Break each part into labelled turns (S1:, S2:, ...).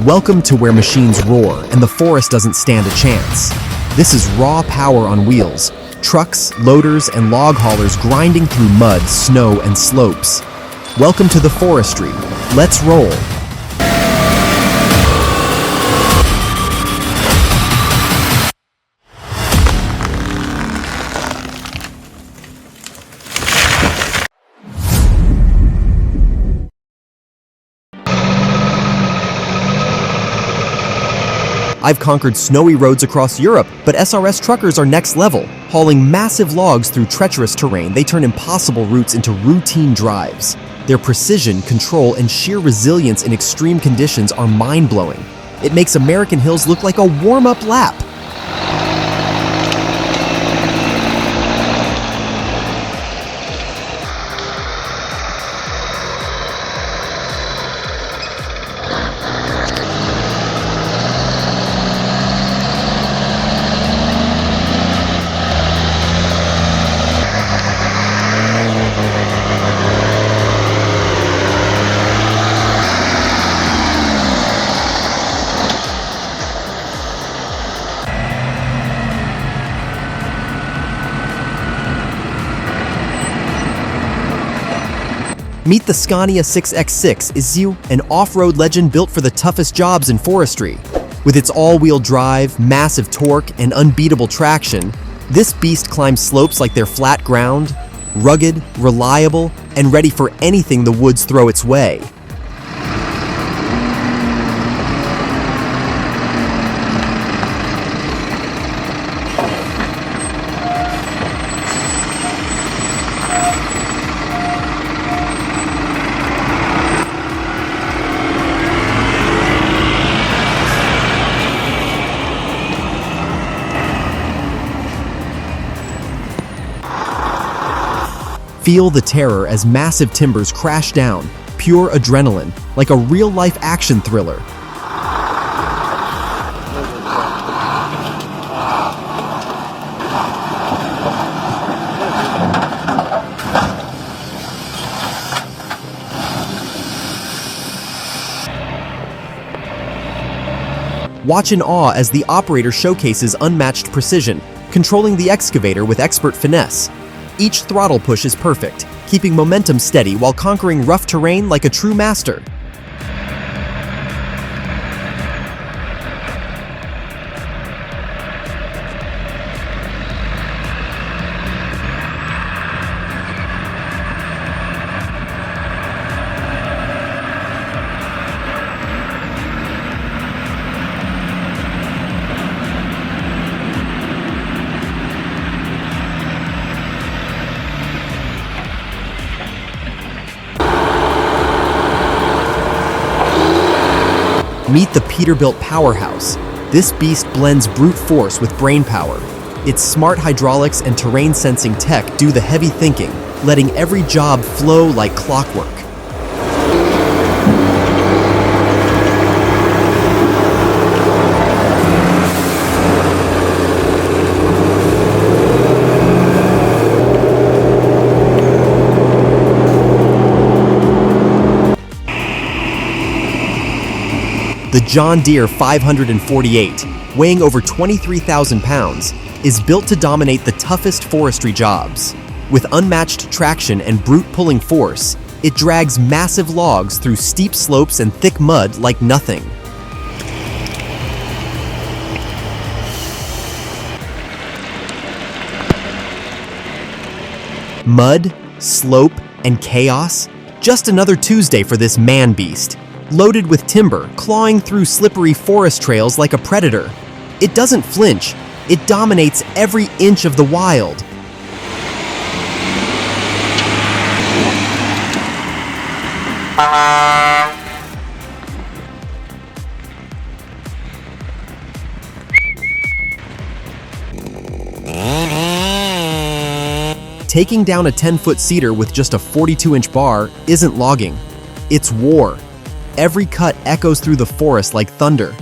S1: Welcome to where machines roar and the forest doesn't stand a chance. This is raw power on wheels. Trucks, loaders, and log haulers grinding through mud, snow, and slopes. Welcome to the Forestry. Let's roll. I've conquered snowy roads across Europe, but SRS truckers are next level. Hauling massive logs through treacherous terrain, they turn impossible routes into routine drives. Their precision, control, and sheer resilience in extreme conditions are mind-blowing. It makes American hills look like a warm-up lap. Meet the Scania 6X6 Izu, an off-road legend built for the toughest jobs in forestry. With its all-wheel drive, massive torque, and unbeatable traction, this beast climbs slopes like they're flat ground, rugged, reliable, and ready for anything the woods throw its way. Feel the terror as massive timbers crash down, pure adrenaline, like a real-life action thriller. Watch in awe as the operator showcases unmatched precision, controlling the excavator with expert finesse. Each throttle push is perfect, keeping momentum steady while conquering rough terrain like a true master. Meet the Peterbilt powerhouse. This beast blends brute force with brain power. Its smart hydraulics and terrain sensing tech do the heavy thinking, letting every job flow like clockwork. The John Deere 548, weighing over 23,000 pounds, is built to dominate the toughest forestry jobs. With unmatched traction and brute pulling force, it drags massive logs through steep slopes and thick mud like nothing. Mud, slope, and chaos? Just another Tuesday for this man-beast. Loaded with timber, clawing through slippery forest trails like a predator. It doesn't flinch. It dominates every inch of the wild. Taking down a 10-foot cedar with just a 42-inch bar isn't logging. It's war. Every cut echoes through the forest like thunder.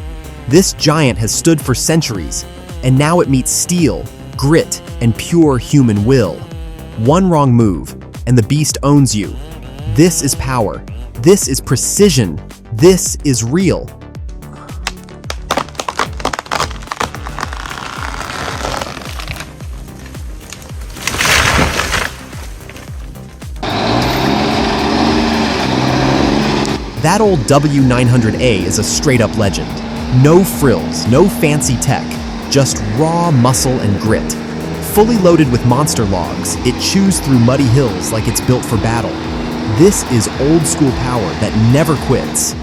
S1: This giant has stood for centuries, and now it meets steel, grit, and pure human will. One wrong move, and the beast owns you. This is power. This is precision. This is real. That old W900A is a straight-up legend. No frills, no fancy tech, just raw muscle and grit. Fully loaded with monster logs, it chews through muddy hills like it's built for battle. This is old-school power that never quits.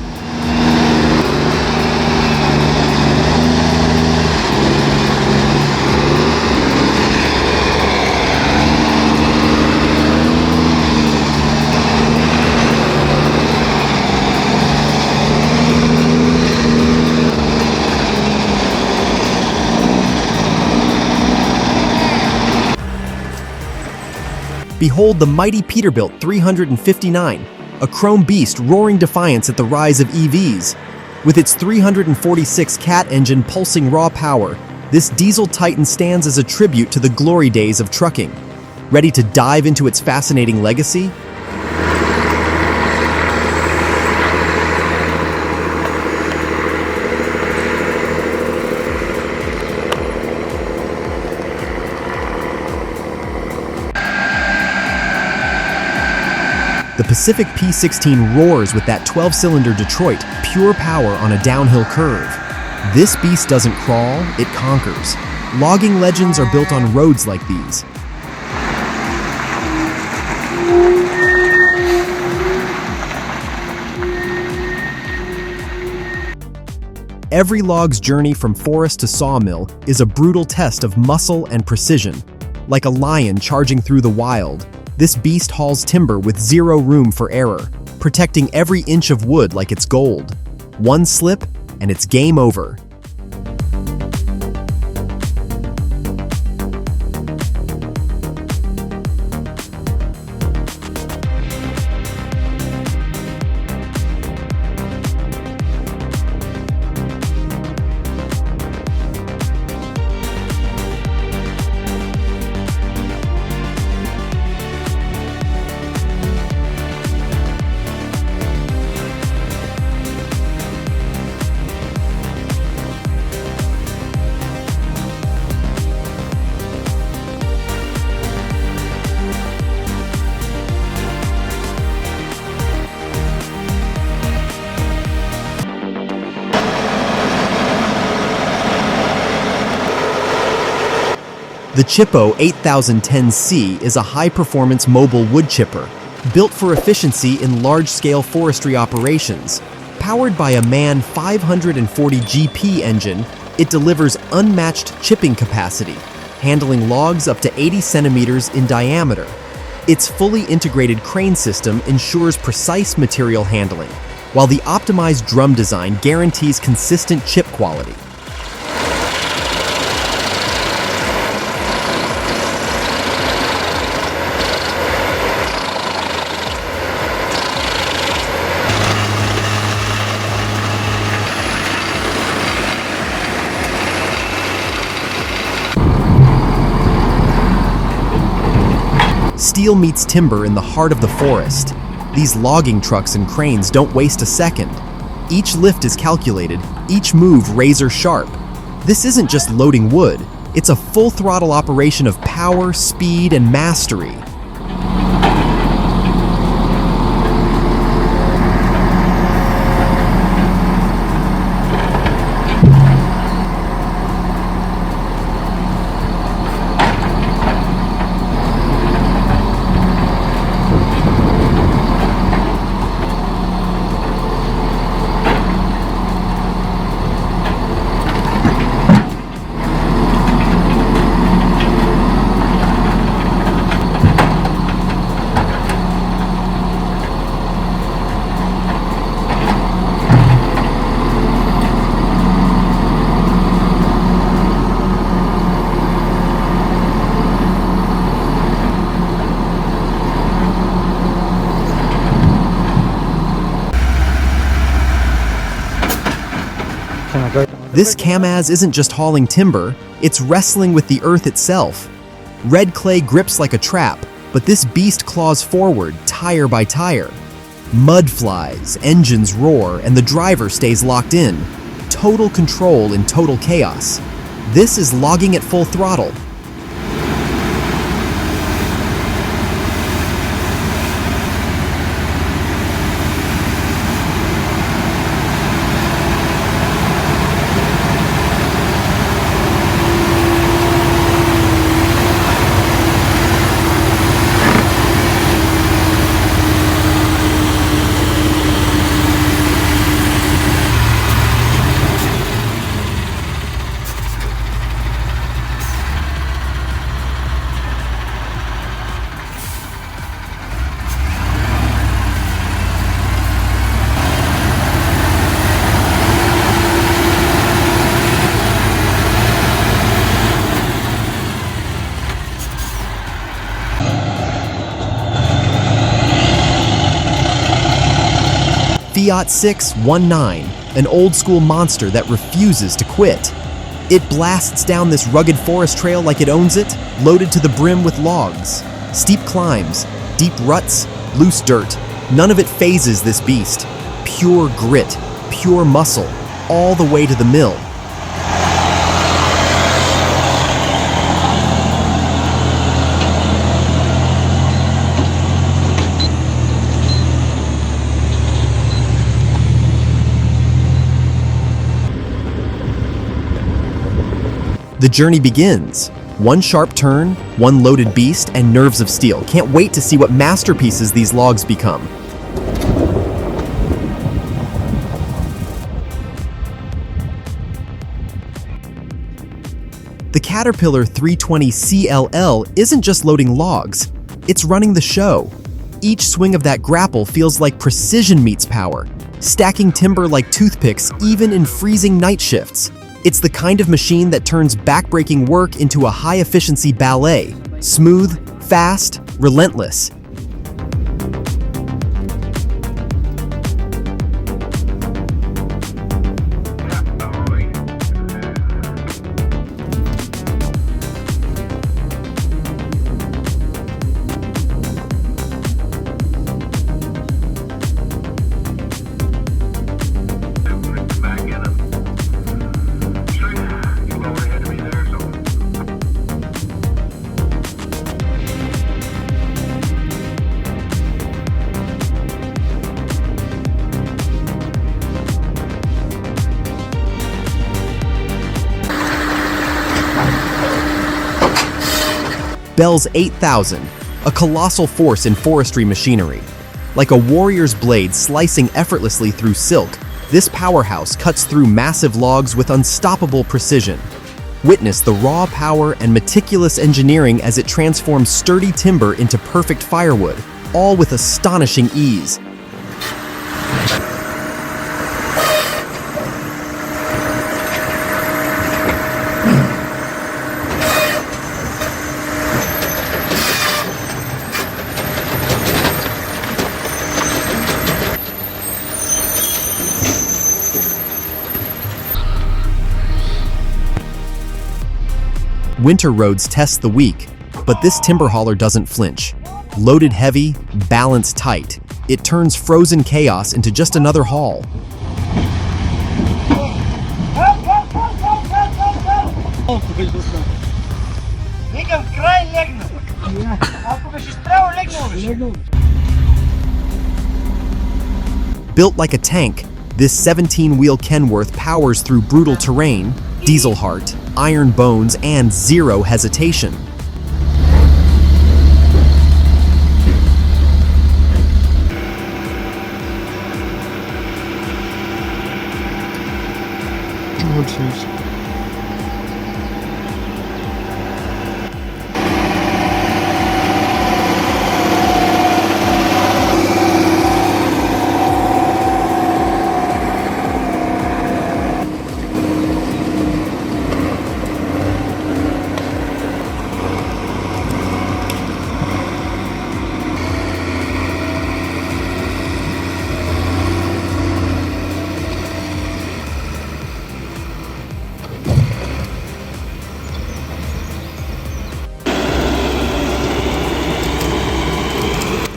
S1: Behold the mighty Peterbilt 359, a chrome beast roaring defiance at the rise of EVs. With its 346 cat engine pulsing raw power, this diesel titan stands as a tribute to the glory days of trucking. Ready to dive into its fascinating legacy? The Pacific P16 roars with that 12-cylinder Detroit, pure power on a downhill curve. This beast doesn't crawl, it conquers. Logging legends are built on roads like these. Every log's journey from forest to sawmill is a brutal test of muscle and precision. Like a lion charging through the wild, this beast hauls timber with zero room for error, protecting every inch of wood like it's gold. One slip, and it's game over. The Chippo 8010C is a high-performance mobile wood chipper, built for efficiency in large-scale forestry operations. Powered by a MAN 540 GP engine, it delivers unmatched chipping capacity, handling logs up to 80 centimeters in diameter. Its fully integrated crane system ensures precise material handling, while the optimized drum design guarantees consistent chip quality. Steel meets timber in the heart of the forest. These logging trucks and cranes don't waste a second. Each lift is calculated, each move razor sharp. This isn't just loading wood, it's a full-throttle operation of power, speed, and mastery. This Kamaz isn't just hauling timber, it's wrestling with the earth itself. Red clay grips like a trap, but this beast claws forward, tire by tire. Mud flies, engines roar, and the driver stays locked in. Total control in total chaos. This is logging at full throttle. Fiat 619, an old-school monster that refuses to quit. It blasts down this rugged forest trail like it owns it, loaded to the brim with logs. Steep climbs, deep ruts, loose dirt. None of it phases this beast. Pure grit, pure muscle, all the way to the mill. The journey begins. One sharp turn, one loaded beast, and nerves of steel. Can't wait to see what masterpieces these logs become. The Caterpillar 320 CLL isn't just loading logs, it's running the show. Each swing of that grapple feels like precision meets power, stacking timber like toothpicks even in freezing night shifts. It's the kind of machine that turns backbreaking work into a high-efficiency ballet. Smooth, fast, relentless. Bell's 8000, a colossal force in forestry machinery. Like a warrior's blade slicing effortlessly through silk, this powerhouse cuts through massive logs with unstoppable precision. Witness the raw power and meticulous engineering as it transforms sturdy timber into perfect firewood, all with astonishing ease. Winter roads test the weak, but this timber hauler doesn't flinch. Loaded heavy, balanced tight, it turns frozen chaos into just another haul. Built like a tank, this 17-wheel Kenworth powers through brutal terrain, diesel heart, iron bones, and zero hesitation.
S2: Oh, jeez.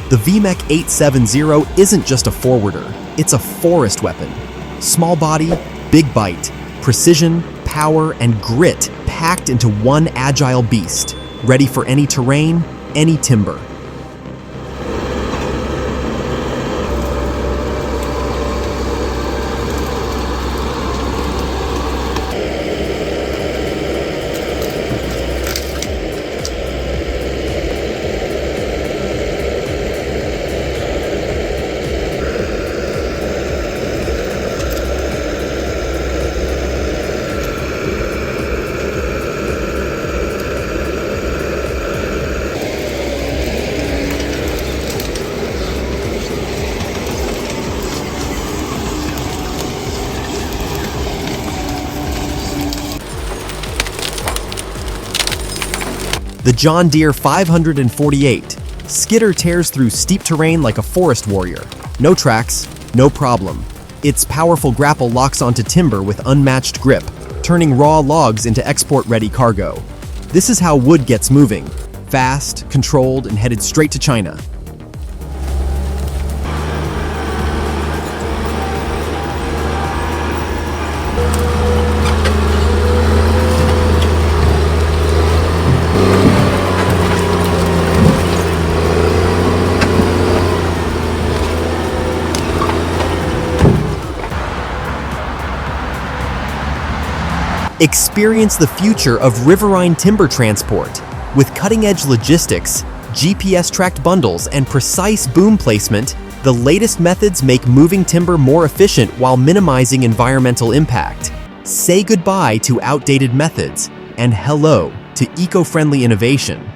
S1: The VMEC 870 isn't just a forwarder, it's a forest weapon. Small body, big bite, precision, power, and grit packed into one agile beast, ready for any terrain, any timber. The John Deere 548. Skidder tears through steep terrain like a forest warrior. No tracks, No problem. Its powerful grapple locks onto timber with unmatched grip, turning raw logs into export-ready cargo. This is how wood gets moving, fast, controlled, and headed straight to China. Experience the future of riverine timber transport. With cutting-edge logistics, GPS-tracked bundles, and precise boom placement, the latest methods make moving timber more efficient while minimizing environmental impact. Say goodbye to outdated methods and hello to eco-friendly innovation.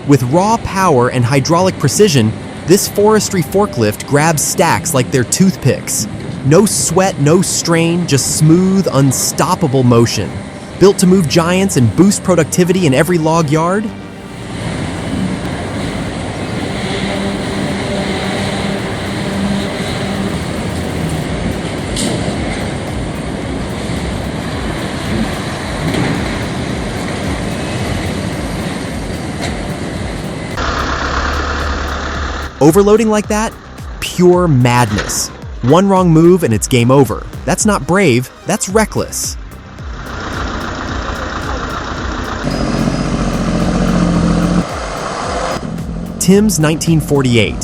S1: With raw power and hydraulic precision, this forestry forklift grabs stacks like they're toothpicks. No sweat, no strain, just smooth, unstoppable motion. Built to move giants and boost productivity in every log yard? Overloading like that? Pure madness. One wrong move and it's game over. That's not brave, that's reckless. Tim's 1948.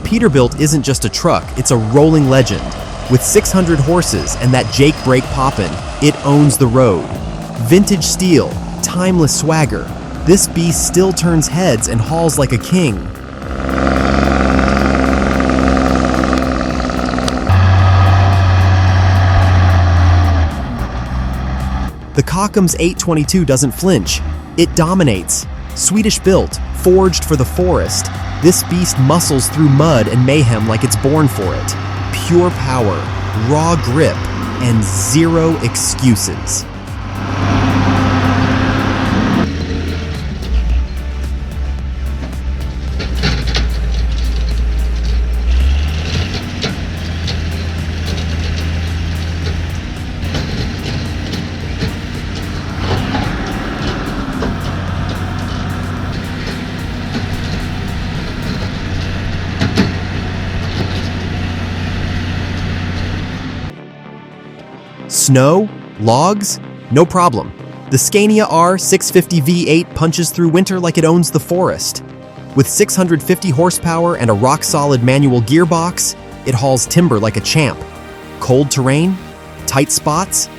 S1: Peterbilt isn't just a truck, it's a rolling legend. With 600 horses and that Jake brake poppin', it owns the road. Vintage steel, timeless swagger. This beast still turns heads and hauls like a king. The Kockum's 822 doesn't flinch. It dominates. Swedish built, forged for the forest, this beast muscles through mud and mayhem like it's born for it. Pure power, raw grip, and zero excuses. Snow? Logs? No problem. The Scania R650 V8 punches through winter like it owns the forest. With 650 horsepower and a rock-solid manual gearbox, it hauls timber like a champ. Cold terrain? Tight spots?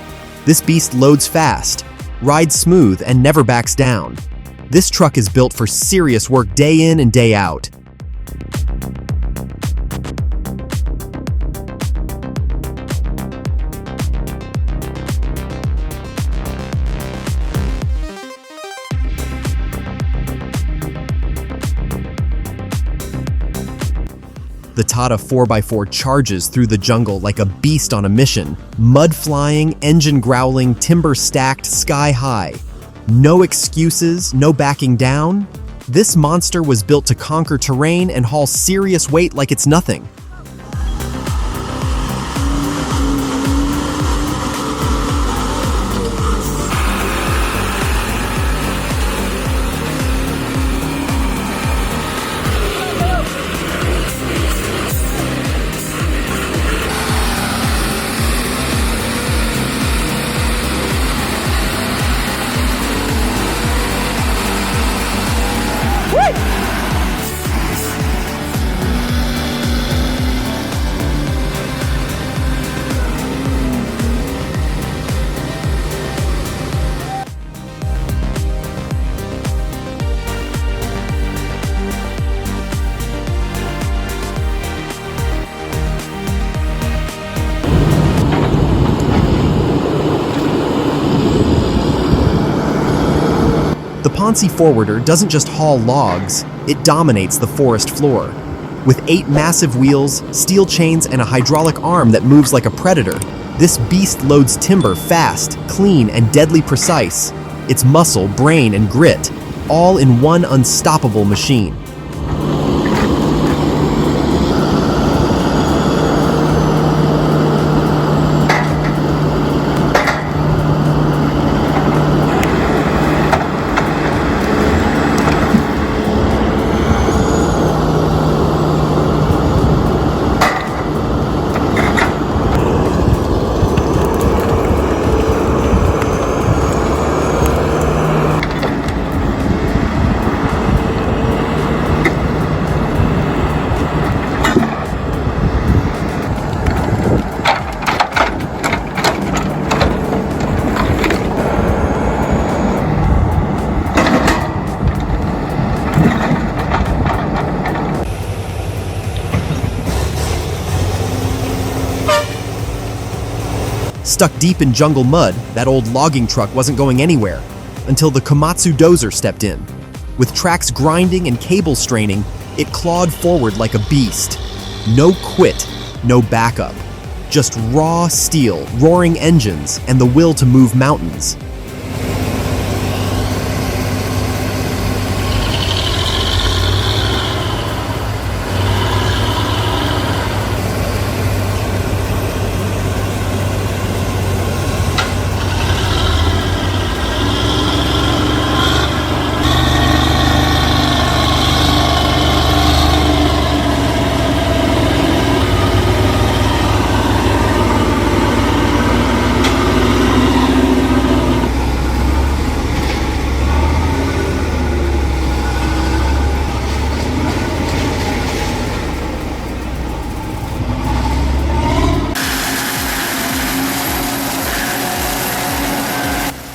S1: This beast loads fast, rides smooth, and never backs down. This truck is built for serious work day in and day out. The Tata 4x4 charges through the jungle like a beast on a mission, mud flying, engine growling, timber stacked sky high. No excuses, no backing down. This monster was built to conquer terrain and haul serious weight like it's nothing. The Ponzi Forwarder doesn't just haul logs, it dominates the forest floor. With 8 massive wheels, steel chains, and a hydraulic arm that moves like a predator, this beast loads timber fast, clean, and deadly precise. It's muscle, brain, and grit, all in one unstoppable machine. Stuck deep in jungle mud, that old logging truck wasn't going anywhere, until the Komatsu dozer stepped in. With tracks grinding and cables straining, it clawed forward like a beast. No quit, no backup. Just raw steel, roaring engines, and the will to move mountains.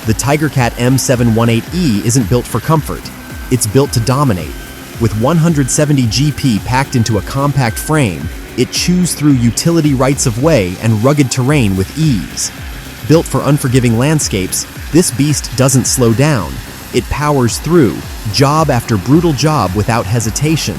S1: The Tigercat M718E isn't built for comfort. It's built to dominate. With 170 GP packed into a compact frame, it chews through utility rights-of-way and rugged terrain with ease. Built for unforgiving landscapes, this beast doesn't slow down. It powers through, job after brutal job without hesitation.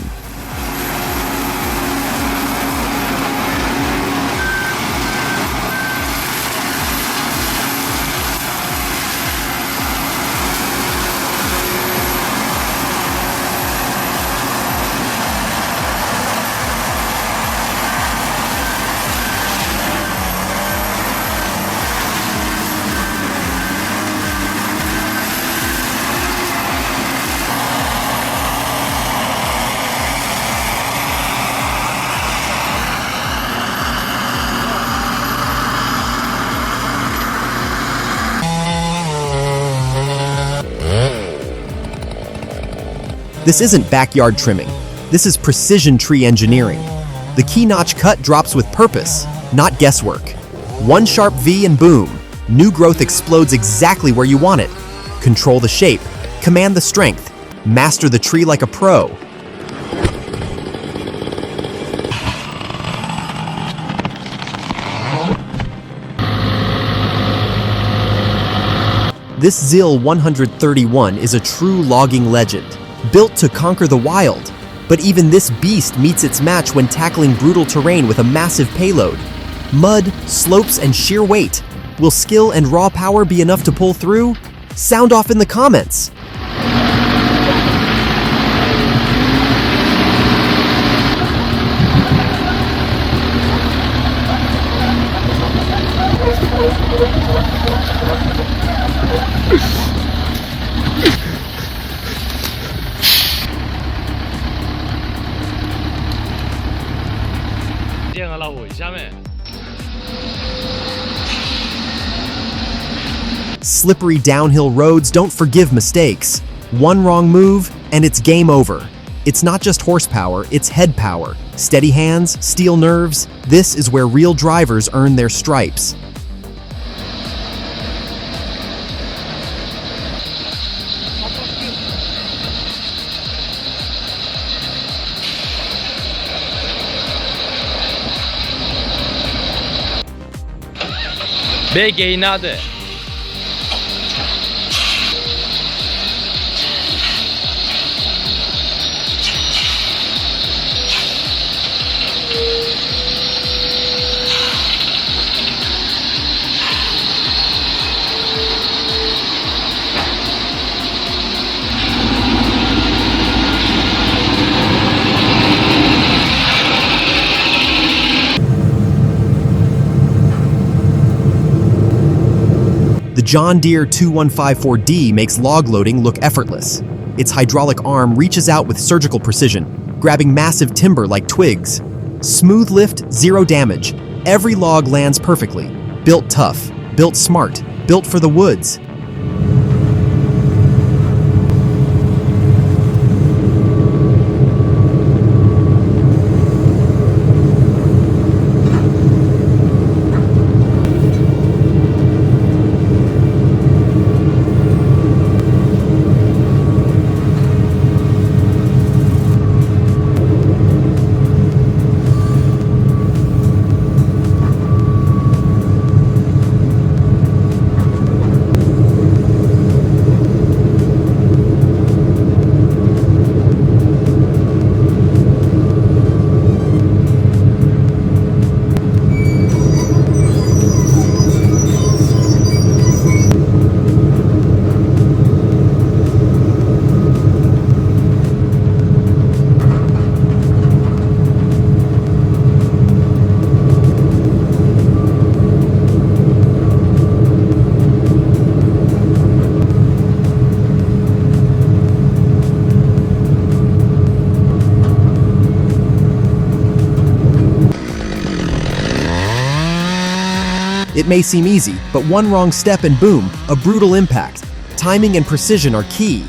S1: This isn't backyard trimming. This is precision tree engineering. The key notch cut drops with purpose, not guesswork. One sharp V and boom, new growth explodes exactly where you want it. Control the shape, command the strength, master the tree like a pro. This ZIL 131 is a true logging legend, built to conquer the wild, But even this beast meets its match when tackling brutal terrain with a massive payload. Mud, slopes, and sheer weight. Will skill and raw power be enough to pull through? Sound off in the comments! Slippery downhill roads don't forgive mistakes. One wrong move, and it's game over. It's not just horsepower, it's head power. Steady hands, steel nerves. This is where real drivers earn their stripes.
S2: Peguei nada.
S1: The John Deere 2154D makes log loading look effortless. Its hydraulic arm reaches out with surgical precision, grabbing massive timber like twigs. Smooth lift, zero damage. Every log lands perfectly. Built tough, built smart, built for the woods. It may seem easy, but one wrong step and boom, a brutal impact. Timing and precision are key.